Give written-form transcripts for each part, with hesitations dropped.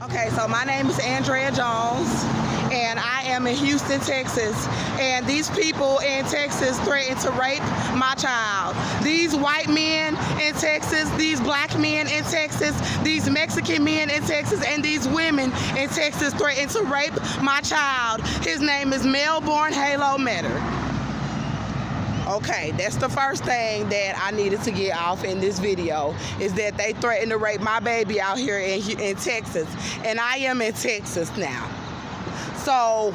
Okay, so my name is Andrea Jones, and I am in Houston, Texas. And these people in Texas threatened to rape my child. These white men in Texas, these black men in Texas, these Mexican men in Texas, and these women in Texas threatened to rape my child. His name is Melbourne Halo Metter. Okay, that's the first thing that I needed to get off in this video, is that they threatened to rape my baby out here in Texas. And I am in Texas now. So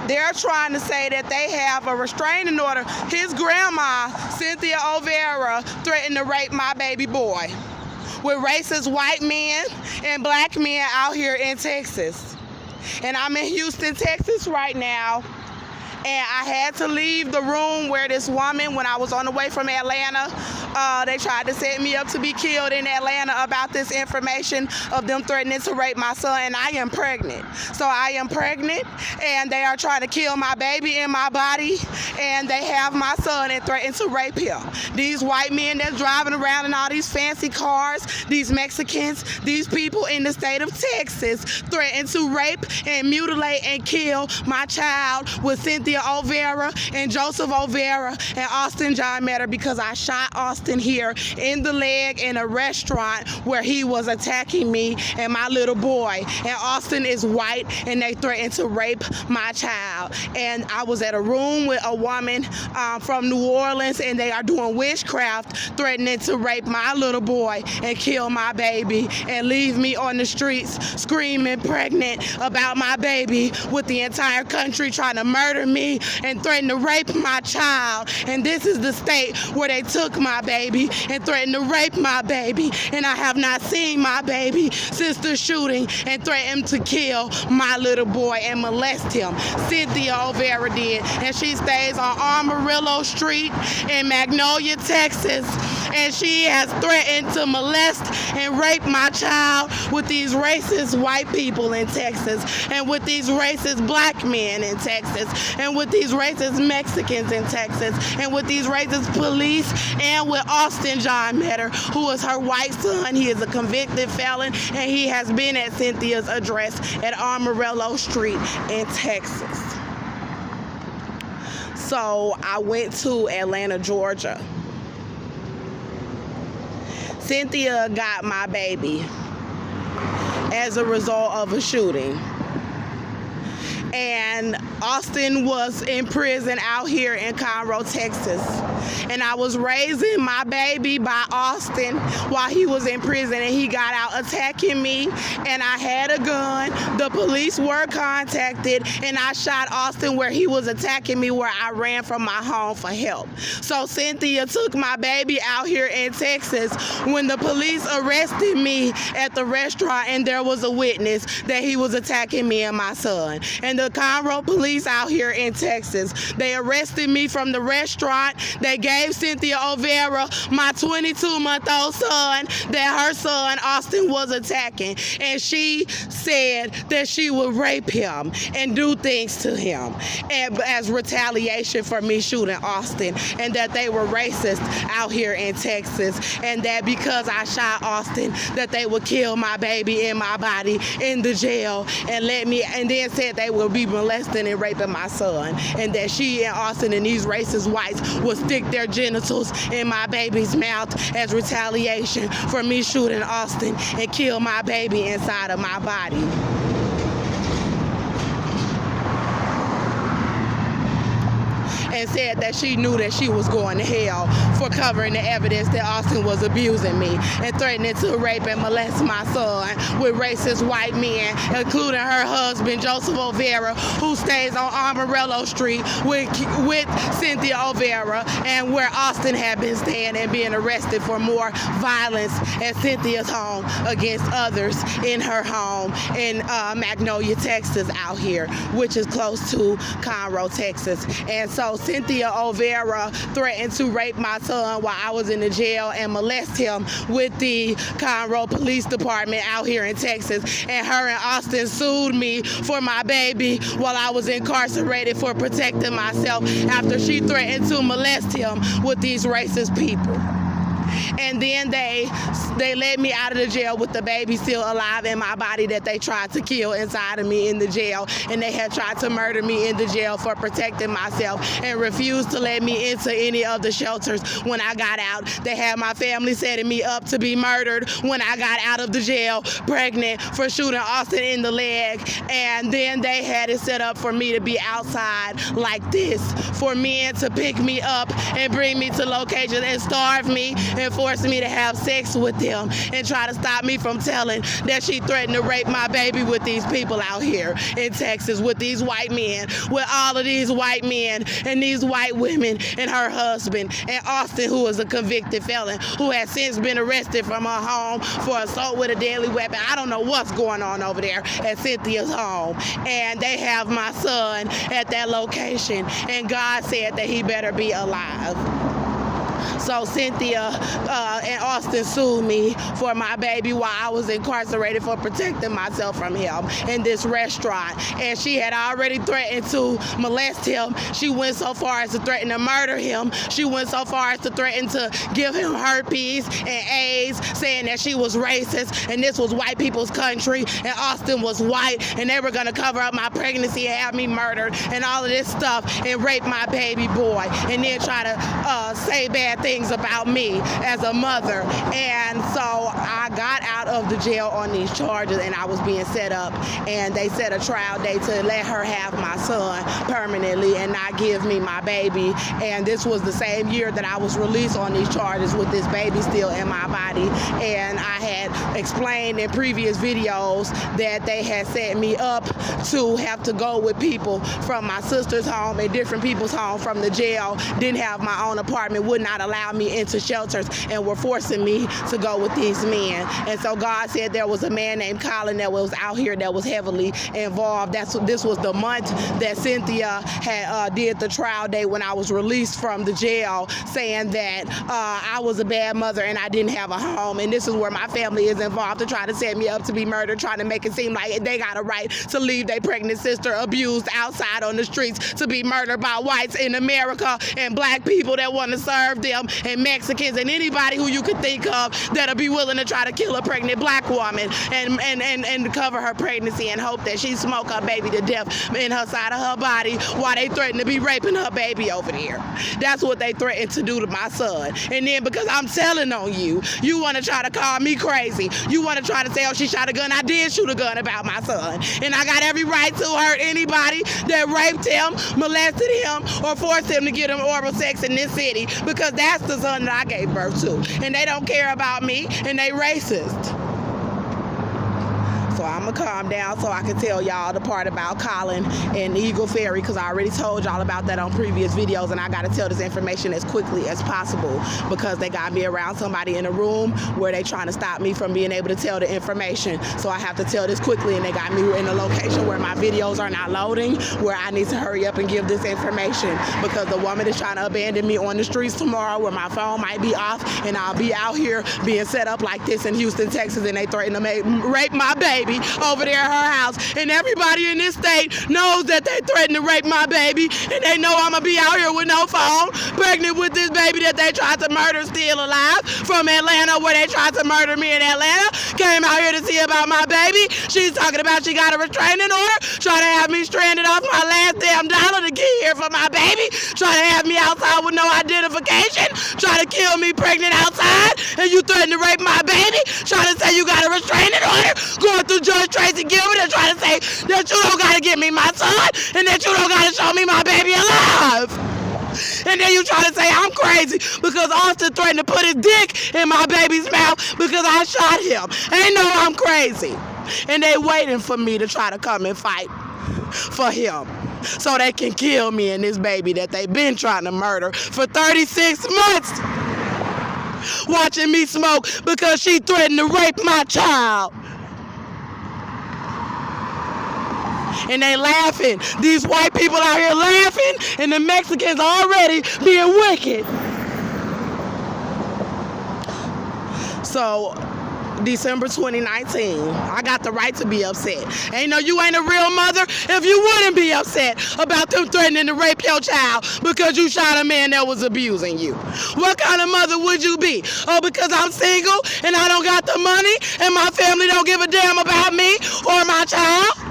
they're trying to say that they have a restraining order. His grandma, Cynthia Olvera, threatened to rape my baby boy with racist white men and black men out here in Texas. And I'm in Houston, Texas right now. And I had to leave the room where this woman, when I was on the way from Atlanta, they tried to set me up to be killed in Atlanta about this information of them threatening to rape my son, and I am pregnant. So I am pregnant, and they are trying to kill my baby in my body, and they have my son and threaten to rape him. These white men that's driving around in all these fancy cars, these Mexicans, these people in the state of Texas threaten to rape and mutilate and kill my child with Cynthia Olvera and Joseph Olvera and Austin John Metter, because I shot Austin here in the leg in a restaurant where he was attacking me and my little boy. And Austin is white, and they threatened to rape my child. And I was at a room with a woman from New Orleans, and they are doing witchcraft, threatening to rape my little boy and kill my baby and leave me on the streets screaming pregnant about my baby, with the entire country trying to murder me and threatened to rape my child. And this is the state where they took my baby and threatened to rape my baby. And I have not seen my baby since the shooting, and threatened to kill my little boy and molest him. Cynthia Olvera did, and she stays on Amarillo Street in Magnolia, Texas. And she has threatened to molest and rape my child with these racist white people in Texas, and with these racist black men in Texas, and with these racist Mexicans in Texas, and with these racist police, and with Austin John Metter, who is her white son. He is a convicted felon, and he has been at Cynthia's address at Amarillo Street in Texas. So I went to Atlanta, Georgia. Cynthia got my baby as a result of a shooting. And Austin was in prison out here in Conroe, Texas. And I was raising my baby by Austin while he was in prison, and he got out attacking me, and I had a gun. The police were contacted, and I shot Austin where he was attacking me, where I ran from my home for help. So Cynthia took my baby out here in Texas when the police arrested me at the restaurant, and there was a witness that he was attacking me and my son. And the Conroe police out here in Texas, they arrested me from the restaurant. They gave Cynthia Olvera my 22-month-old son that her son Austin was attacking, and she said that she would rape him and do things to him, and as retaliation for me shooting Austin, and that they were racist out here in Texas, and that because I shot Austin, that they would kill my baby in my body in the jail, and then said they would be molesting and raping my son, and that she and Austin and these racist whites would stick their genitals in my baby's mouth as retaliation for me shooting Austin and kill my baby inside of my body. And said that she knew that she was going to hell for covering the evidence that Austin was abusing me and threatening to rape and molest my son with racist white men, including her husband, Joseph Olvera, who stays on Amarillo Street with Cynthia Olvera, and where Austin had been staying and being arrested for more violence at Cynthia's home against others in her home in Magnolia, Texas out here, which is close to Conroe, Texas. And so Cynthia Olvera threatened to rape my son while I was in the jail and molest him with the Conroe Police Department out here in Texas. And her and Austin sued me for my baby while I was incarcerated for protecting myself after she threatened to molest him with these racist people. And then they let me out of the jail with the baby still alive in my body that they tried to kill inside of me in the jail. And they had tried to murder me in the jail for protecting myself and refused to let me into any of the shelters when I got out. They had my family setting me up to be murdered when I got out of the jail, pregnant, for shooting Austin in the leg. And then they had it set up for me to be outside like this, for men to pick me up and bring me to locations and starve me and force me to have sex with them and try to stop me from telling that she threatened to rape my baby with these people out here in Texas, with these white men, with all of these white men and these white women and her husband, and Austin, who is a convicted felon, who has since been arrested from her home for assault with a deadly weapon. I don't know what's going on over there at Cynthia's home. And they have my son at that location, and God said that he better be alive. So Cynthia and Austin sued me for my baby while I was incarcerated for protecting myself from him in this restaurant. And she had already threatened to molest him. She went so far as to threaten to murder him. She went so far as to threaten to give him herpes and AIDS, saying that she was racist and this was white people's country and Austin was white and they were going to cover up my pregnancy and have me murdered and all of this stuff and rape my baby boy and then try to say bad things about me as a mother. And so I got out of the jail on these charges and I was being set up, and they set a trial date to let her have my son permanently and not give me my baby. And this was the same year that I was released on these charges with this baby still in my body. And I had explained in previous videos that they had set me up to have to go with people from my sister's home and different people's home from the jail, didn't have my own apartment, would not allow me into shelters, and were forcing me to go with these men. And so God said there was a man named Colin that was out here that was heavily involved. This was the month that Cynthia had did the trial date when I was released from the jail, saying that I was a bad mother and I didn't have a home. And this is where my family is involved to try to set me up to be murdered, trying to make it seem like they got a right to leave their pregnant sister abused outside on the streets to be murdered by whites in America and black people that want to serve them, and Mexicans and anybody who you could think of that'll be willing to try to kill a pregnant black woman and cover her pregnancy and hope that she smoke her baby to death in her side of her body while they threaten to be raping her baby over there. That's what they threatened to do to my son. And then because I'm telling on you, you want to try to call me crazy. You want to try to say, oh, she shot a gun. I did shoot a gun about my son. And I got every right to hurt anybody that raped him, molested him, or forced him to get him oral sex in this city, because that's the son that I gave birth to. And they don't care about me, and they racist. So I'm going to calm down so I can tell y'all the part about Colin and Eagle Ferry, because I already told y'all about that on previous videos, and I got to tell this information as quickly as possible because they got me around somebody in a room where they trying to stop me from being able to tell the information. So I have to tell this quickly, and they got me in a location where my videos are not loading, where I need to hurry up and give this information because the woman is trying to abandon me on the streets tomorrow where my phone might be off, and I'll be out here being set up like this in Houston, Texas, and they threaten to rape my baby over there at her house. And everybody in this state knows that they threatened to rape my baby, and they know I'm gonna be out here with no phone, pregnant with this baby that they tried to murder still alive from Atlanta, where they tried to murder me in Atlanta. Came out here to see about my baby. She's talking about she got a restraining order, trying to have me stranded off my last damn dollar to get here for my baby, trying to have me outside with no identification, trying to kill me pregnant outside, and you threatened to rape my baby, trying to say you got a restraining order, going through Judge Tracy Gilbert and trying to say that you don't got to give me my son and that you don't got to show me my baby alive. And then you try to say I'm crazy because Austin threatened to put his dick in my baby's mouth because I shot him. They know I'm crazy. And they waiting for me to try to come and fight for him so they can kill me and this baby that they've been trying to murder for 36 months. Watching me smoke because she threatened to rape my child. And they laughing. These white people out here laughing, and the Mexicans already being wicked. So December 2019. I got the right to be upset. Ain't no you ain't a real mother if you wouldn't be upset about them threatening to rape your child because you shot a man that was abusing you. What kind of mother would you be? Oh, because I'm single and I don't got the money and my family don't give a damn about me or my child?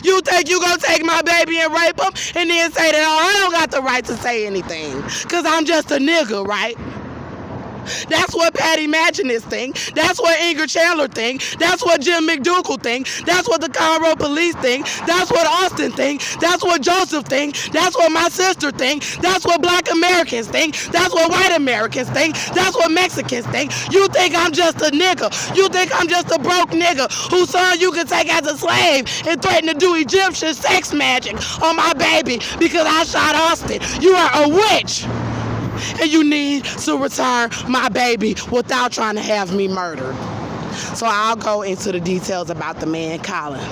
You think you gonna take my baby and rape him and then say that, oh, I don't got the right to say anything because I'm just a nigga, right? That's what Patty Maginnis think. That's what Ingrid Chandler think. That's what Jim McDougal think. That's what the Conroe police think. That's what Austin think. That's what Joseph think. That's what my sister think. That's what black Americans think. That's what white Americans think. That's what Mexicans think. You think I'm just a nigga. You think I'm just a broke nigga whose son you can take as a slave and threaten to do Egyptian sex magic on my baby because I shot Austin. You are a witch. And you need to return my baby without trying to have me murdered. So I'll go into the details about the man Colin.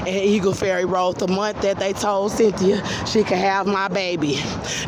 In Eagle Ferry Road, the month that they told Cynthia she could have my baby,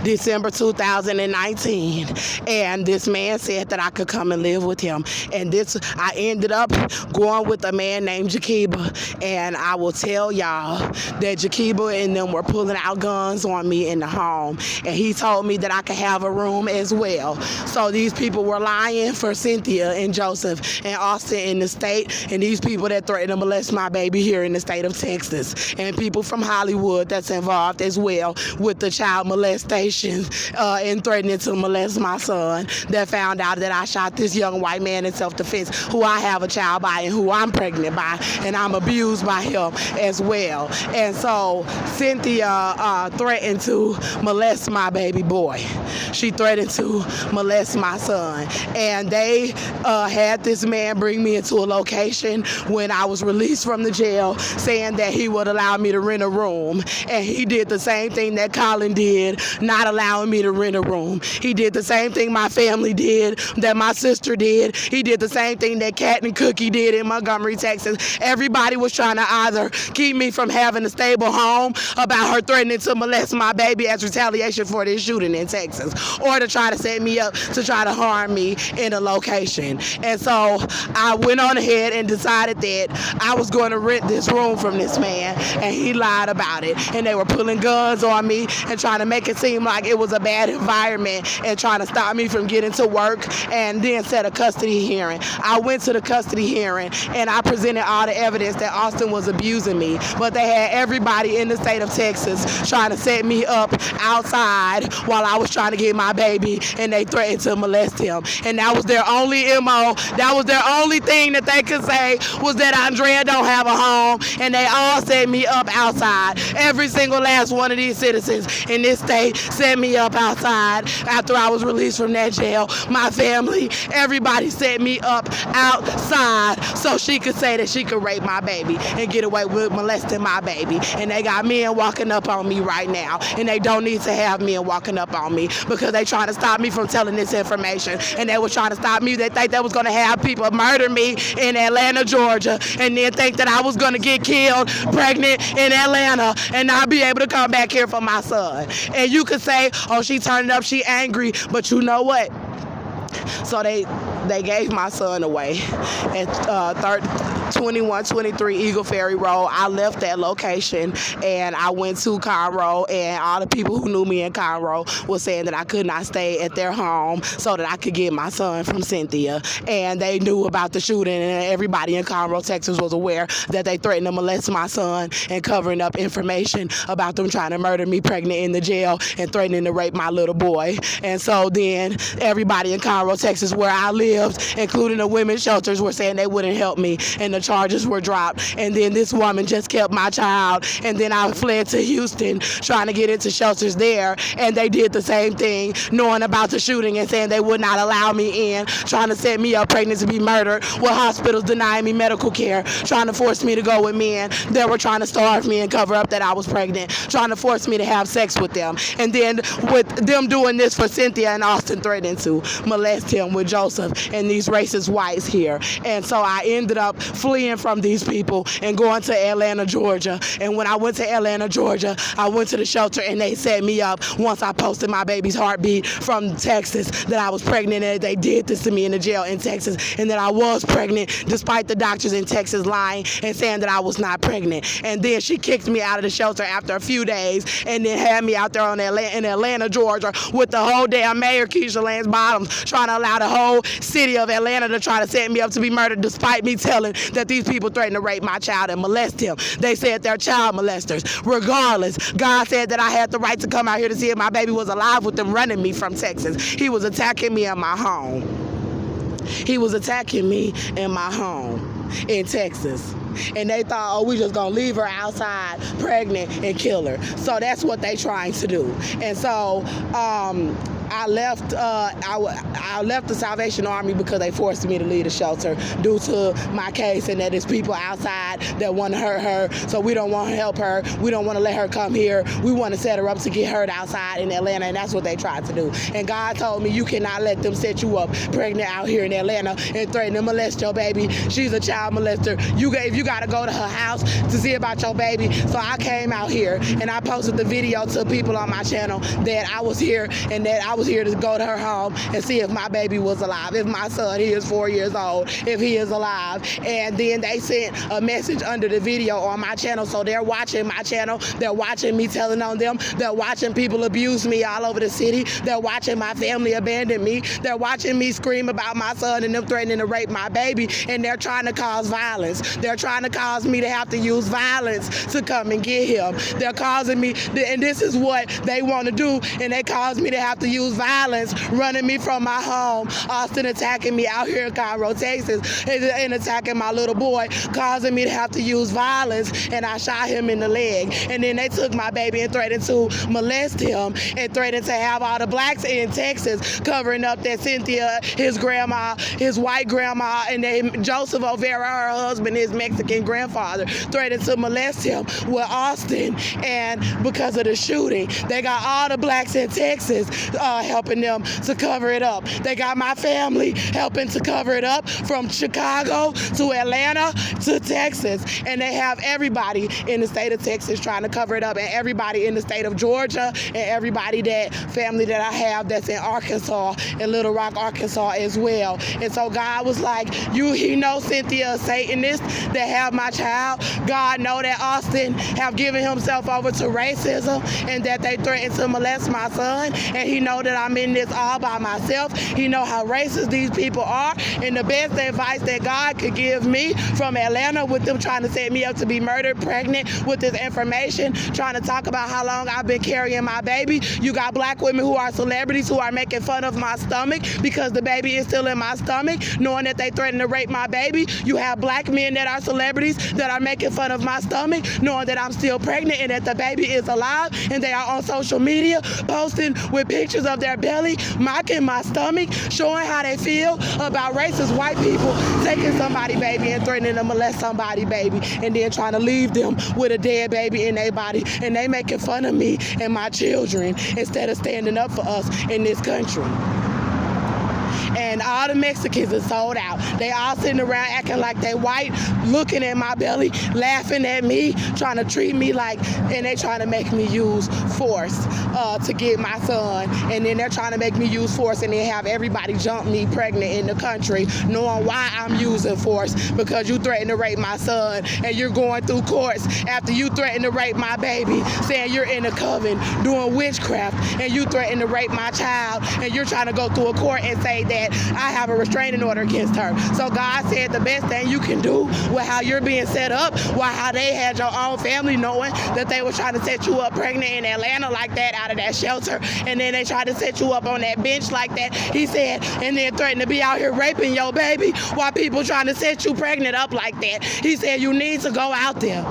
December 2019. And this man said that I could come and live with him. And I ended up going with a man named Jakiba. And I will tell y'all that Jakiba and them were pulling out guns on me in the home. And he told me that I could have a room as well. So these people were lying for Cynthia and Joseph and Austin in the state. And these people that threatened to molest my baby here in the state of Texas, and people from Hollywood that's involved as well with the child molestation and threatening to molest my son, that found out that I shot this young white man in self-defense who I have a child by and who I'm pregnant by, and I'm abused by him as well. And so Cynthia threatened to molest my baby boy. She threatened to molest my son, and they had this man bring me into a location when I was released from the jail, saying that he would allow me to rent a room. And he did the same thing that Colin did, not allowing me to rent a room. He did the same thing my family did, that my sister did. He did the same thing that Cat and Cookie did in Montgomery, Texas. Everybody was trying to either keep me from having a stable home about her threatening to molest my baby as retaliation for this shooting in Texas, or to try to set me up to try to harm me in a location. And so I went on ahead and decided that I was going to rent this room from this man, and he lied about it. And they were pulling guns on me and trying to make it seem like it was a bad environment and trying to stop me from getting to work, and then set a custody hearing. I went to the custody hearing and I presented all the evidence that Austin was abusing me, but they had everybody in the state of Texas trying to set me up outside while I was trying to get my baby, and they threatened to molest him. And that was their only MO. That was their only thing that they could say, was that Andrea don't have a home, and they all set me up outside. Every single last one of these citizens in this state set me up outside after I was released from that jail. My family, everybody set me up outside so she could say that she could rape my baby and get away with molesting my baby. And they got men walking up on me right now, and they don't need to have men walking up on me because they trying to stop me from telling this information. And they were trying to stop me. They think they was going to have people murder me in Atlanta, Georgia, and then think that I was going to get killed pregnant in Atlanta and not be able to come back here for my son. And you could say, oh, she turned up, she angry, but you know what? So they gave my son away at 2123 Eagle Ferry Road. I left that location and I went to Conroe, and all the people who knew me in Conroe were saying that I could not stay at their home so that I could get my son from Cynthia. And they knew about the shooting, and everybody in Conroe, Texas was aware that they threatened to molest my son and covering up information about them trying to murder me pregnant in the jail and threatening to rape my little boy. And so then everybody in Conroe, Texas, where I lived, including the women's shelters, were saying they wouldn't help me, and the charges were dropped. And then this woman just kept my child, and then I fled to Houston trying to get into shelters there, and they did the same thing, knowing about the shooting and saying they would not allow me in, trying to set me up pregnant to be murdered, with hospitals denying me medical care, trying to force me to go with men that were trying to starve me and cover up that I was pregnant, trying to force me to have sex with them. And then with them doing this for Cynthia and Austin threatening to molest him with Joseph and these racist whites here. And so I ended up fleeing from these people and going to Atlanta, Georgia. And when I went to Atlanta, Georgia, I went to the shelter and they set me up once I posted my baby's heartbeat from Texas that I was pregnant and they did this to me in the jail in Texas and that I was pregnant despite the doctors in Texas lying and saying that I was not pregnant. And then she kicked me out of the shelter after a few days and then had me out there in Atlanta, Georgia with the whole damn mayor, Keisha Lance Bottoms, trying to allow the whole city of Atlanta to try to set me up to be murdered despite me telling that these people threatened to rape my child and molest him. They said they're child molesters. Regardless, God said that I had the right to come out here to see if my baby was alive with them running me from Texas. He was attacking me in my home. He was attacking me in my home in Texas. And they thought, oh, we just gonna leave her outside pregnant and kill her. So that's what they trying to do. And so I left the Salvation Army because they forced me to leave the shelter due to my case and that there's people outside that want to hurt her. So we don't want to help her. We don't want to let her come here. We want to set her up to get hurt outside in Atlanta, and that's what they tried to do. And God told me you cannot let them set you up pregnant out here in Atlanta and threaten to molest your baby. She's a child molester. If you got to go to her house to see about your baby. So I came out here and I posted the video to people on my channel that I was here and that I was here to go to her home and see if my baby was alive, if my son, he is 4 years old, if he is alive. And then they sent a message under the video on my channel. So they're watching my channel. They're watching me telling on them. They're watching people abuse me all over the city. They're watching my family abandon me. They're watching me scream about my son and them threatening to rape my baby. And they're trying to cause violence. They're trying to cause me to have to use violence to come and get him. They're causing me, and this is what they want to do, and they cause me to have to use violence, running me from my home. Austin attacking me out here in Conroe, Texas, and attacking my little boy, causing me to have to use violence, and I shot him in the leg. And then they took my baby and threatened to molest him and threatened to have all the blacks in Texas covering up that Cynthia, his grandma, his white grandma, and then Joseph O'Vera, her husband, his Mexican grandfather, threatened to molest him with Austin. And because of the shooting, they got all the blacks in Texas helping them to cover it up. They got my family helping to cover it up from Chicago to Atlanta to Texas. And they have everybody in the state of Texas trying to cover it up, and everybody in the state of Georgia, and everybody that family that I have that's in Arkansas, in Little Rock, Arkansas as well. And so God was like, he knows Cynthia a Satanist that have my child. God know that Austin have given himself over to racism and that they threatened to molest my son. And he know that I'm in this all by myself. He know how racist these people are. And the best advice that God could give me from Atlanta, with them trying to set me up to be murdered, pregnant with this information, trying to talk about how long I've been carrying my baby. You got black women who are celebrities who are making fun of my stomach because the baby is still in my stomach, knowing that they threatened to rape my baby. You have black men that are celebrities that are making fun of my stomach, knowing that I'm still pregnant and that the baby is alive, and they are on social media posting with pictures of their belly, mocking my stomach, showing how they feel about racist white people taking somebody baby and threatening to molest somebody baby, and then trying to leave them with a dead baby in their body, and they making fun of me and my children instead of standing up for us in this country. And all the Mexicans are sold out. They all sitting around acting like they white, looking at my belly, laughing at me, trying to treat me like, and they trying to make me use force to get my son. And then they're trying to make me use force and then have everybody jump me pregnant in the country, knowing why I'm using force, because you threatened to rape my son and you're going through courts after you threatened to rape my baby, saying you're in a coven doing witchcraft, and you threatened to rape my child, and you're trying to go through a court and say that I have a restraining order against her. So God said the best thing you can do with how you're being set up, while how they had your own family knowing that they were trying to set you up pregnant in Atlanta like that out of that shelter, and then they tried to set you up on that bench like that, he said, and then threatened to be out here raping your baby while people trying to set you pregnant up like that. He said you need to go out there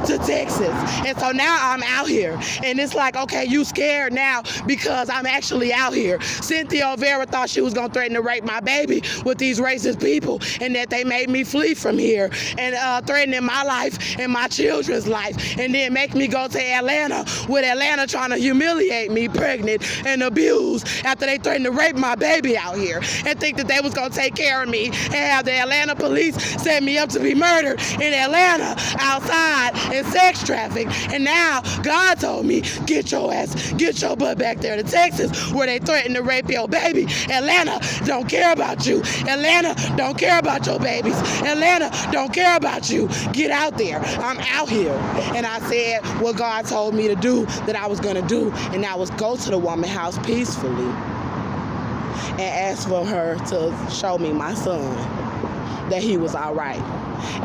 to Texas. And so now I'm out here, and it's like, okay, you scared now because I'm actually out here. Cynthia O'Vera thought she was gonna threaten to rape rape my baby with these racist people, and that they made me flee from here and threatening my life and my children's life, and then make me go to Atlanta, with Atlanta trying to humiliate me pregnant and abused after they threatened to rape my baby out here, and think that they was gonna take care of me, and have the Atlanta police set me up to be murdered in Atlanta outside in sex traffic. And now God told me, get your butt back there to Texas, where they threatened to rape your baby. Atlanta don't care about you. Atlanta don't care about your babies. Atlanta don't care about you. Get out there. I'm out here. And I said what God told me to do that I was gonna do, and that was go to the woman's house peacefully and ask for her to show me my son, that he was all right,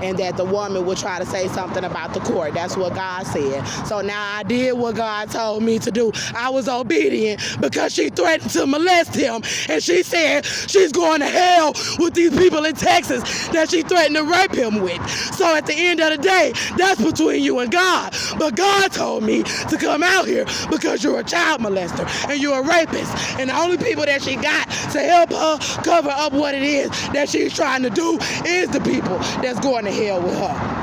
and that the woman would try to say something about the court. That's what God said. So now I did what God told me to do. I was obedient, because she threatened to molest him, and she said she's going to hell with these people in Texas that she threatened to rape him with. So at the end of the day, that's between you and God. But God told me to come out here because you're a child molester and you're a rapist, and the only people that she got to help her cover up what it is that she's trying to do is the people that's going to hell with her.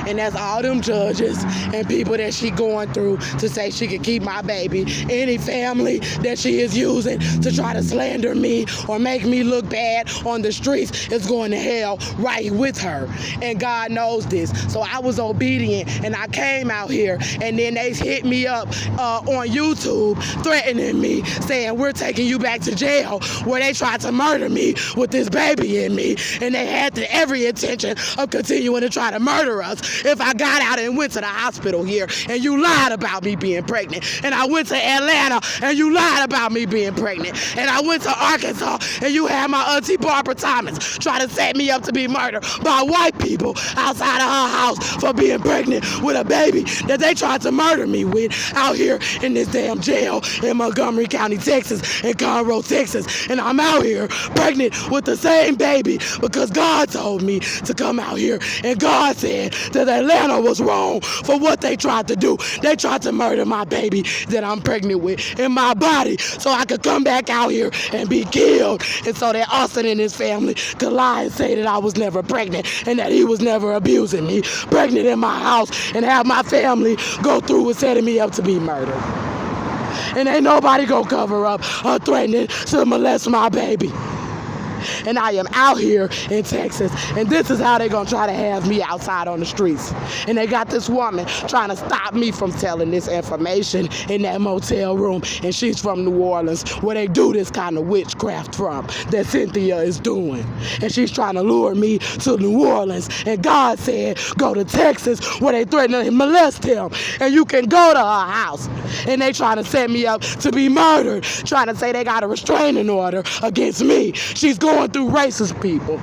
And that's all them judges and people that she going through to say she can keep my baby. Any family that she is using to try to slander me or make me look bad on the streets is going to hell right with her. And God knows this. So I was obedient, and I came out here, and then they hit me up on YouTube threatening me, saying we're taking you back to jail, where they tried to murder me with this baby in me. And they had every intention of continuing to try to murder us if I got out and went to the hospital here, and you lied about me being pregnant. And I went to Atlanta, and you lied about me being pregnant. And I went to Arkansas, and you had my auntie Barbara Thomas try to set me up to be murdered by white people outside of her house for being pregnant with a baby that they tried to murder me with out here in this damn jail in Montgomery County, Texas, and Conroe, Texas. And I'm out here pregnant with the same baby because God told me to come out here, and God said that Atlanta was wrong for what they tried to do. They tried to murder my baby that I'm pregnant with in my body so I could come back out here and be killed. And so that Austin and his family could lie and say that I was never pregnant and that he was never abusing me, pregnant in my house, and have my family go through with setting me up to be murdered. And ain't nobody gonna cover up or threatening to molest my baby. And I am out here in Texas, and this is how they're gonna try to have me outside on the streets. And they got this woman trying to stop me from telling this information in that motel room, and she's from New Orleans, where they do this kind of witchcraft from, that Cynthia is doing. And she's trying to lure me to New Orleans, and God said, go to Texas, where they threaten to molest him, and you can go to her house. And they trying to set me up to be murdered, trying to say they got a restraining order against me. She's going through racist people.